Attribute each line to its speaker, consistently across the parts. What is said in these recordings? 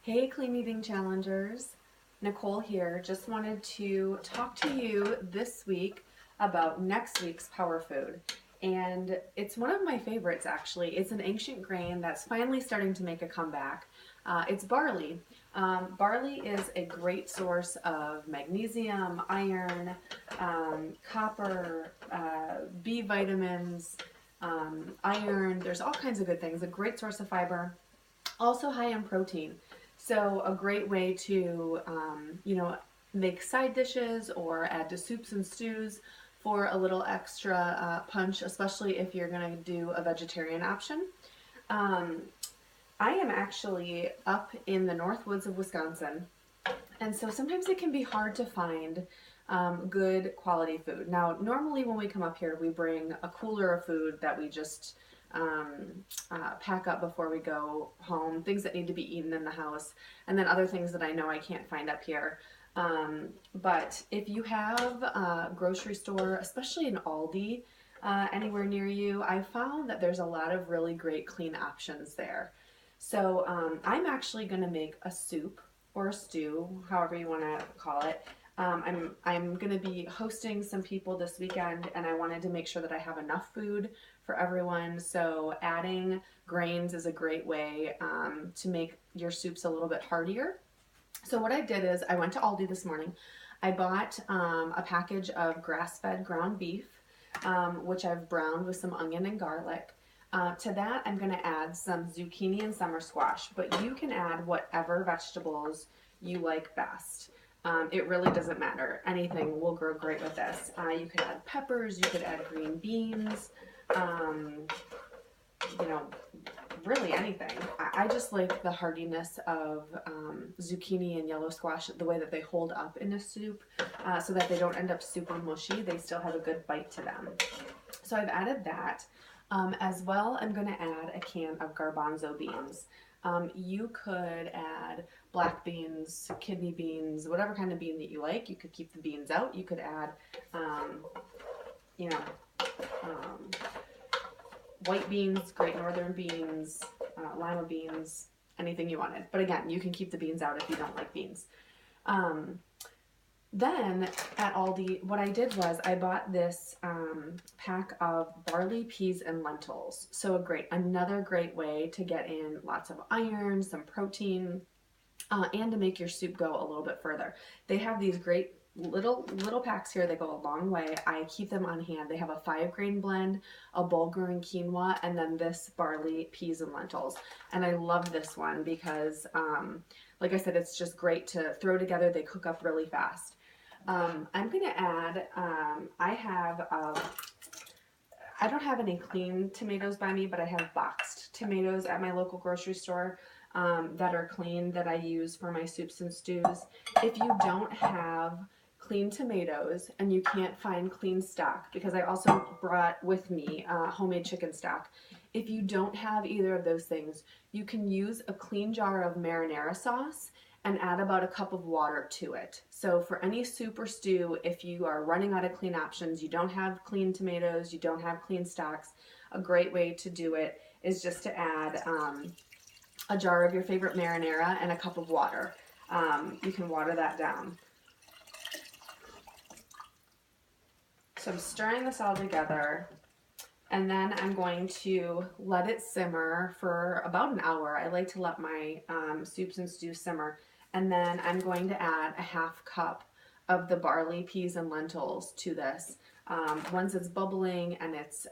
Speaker 1: Hey, Clean Eating Challengers. Nicole here. Just wanted to talk to you this week about next week's power food. And it's one of my favorites, actually. It's an ancient grain that's finally starting to make a comeback. It's barley. Barley is a great source of magnesium, iron, copper, B vitamins, iron. There's all kinds of good things. A great source of fiber. Also high in protein. So a great way to, make side dishes or add to soups and stews for a little extra punch, especially if you're going to do a vegetarian option. Um, I am actually up in the north woods of Wisconsin, and so sometimes it can be hard to find good quality food. Now, normally when we come up here, we bring a cooler of food that we just pack up before we go home, things that need to be eaten in the house, and then other things that I know I can't find up here. But if you have a grocery store, especially an Aldi, anywhere near you, I found that there's a lot of really great clean options there. So I'm actually going to make a soup or a stew, however you want to call it. I'm going to be hosting some people this weekend, and I wanted to make sure that I have enough food for everyone. So adding grains is a great way to make your soups a little bit heartier. So what I did is I went to Aldi this morning. I bought a package of grass-fed ground beef, which I've browned with some onion and garlic. To that, I'm going to add some zucchini and summer squash, but you can add whatever vegetables you like best. It really doesn't matter. Anything will grow great with this. You could add peppers, you could add green beans, you know, really anything. I just like the hardiness of zucchini and yellow squash, the way that they hold up in a soup, so that they don't end up super mushy. They still have a good bite to them. So I've added that. As well, I'm going to add a can of garbanzo beans. You could add black beans, kidney beans, whatever kind of bean that you like. You could keep the beans out. You could add, you know, um, white beans, great northern beans, lima beans, anything you wanted. But again, you can keep the beans out if you don't like beans. Then at Aldi, what I did was I bought this pack of barley, peas, and lentils. So another great way to get in lots of iron, some protein, and to make your soup go a little bit further. They have these great little packs here. They go a long way. I keep them on hand. They have a 5-grain blend, a bulgur and quinoa, and then this barley, peas, and lentils. And I love this one because, like I said, it's just great to throw together. They cook up really fast. I'm going to add, I don't have any clean tomatoes by me, but I have boxed tomatoes at my local grocery store that are clean that I use for my soups and stews. If you don't have clean tomatoes and you can't find clean stock, because I also brought with me homemade chicken stock, if you don't have either of those things, you can use a clean jar of marinara sauce and add about a cup of water to it. So for any soup or stew, if you are running out of clean options, you don't have clean tomatoes, you don't have clean stocks, a great way to do it is just to add a jar of your favorite marinara and a cup of water. You can water that down. So I'm stirring this all together, and then I'm going to let it simmer for about an hour. I like to let my soups and stews simmer. And then I'm going to add a half cup of the barley, peas, and lentils to this. Once it's bubbling and it's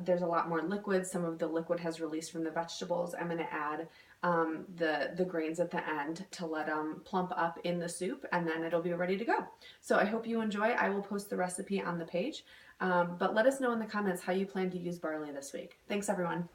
Speaker 1: there's a lot more liquid, some of the liquid has released from the vegetables, I'm going to add the grains at the end to let them plump up in the soup, and then it'll be ready to go. So I hope you enjoy. I will post the recipe on the page, but let us know in the comments how you plan to use barley this week. Thanks, everyone.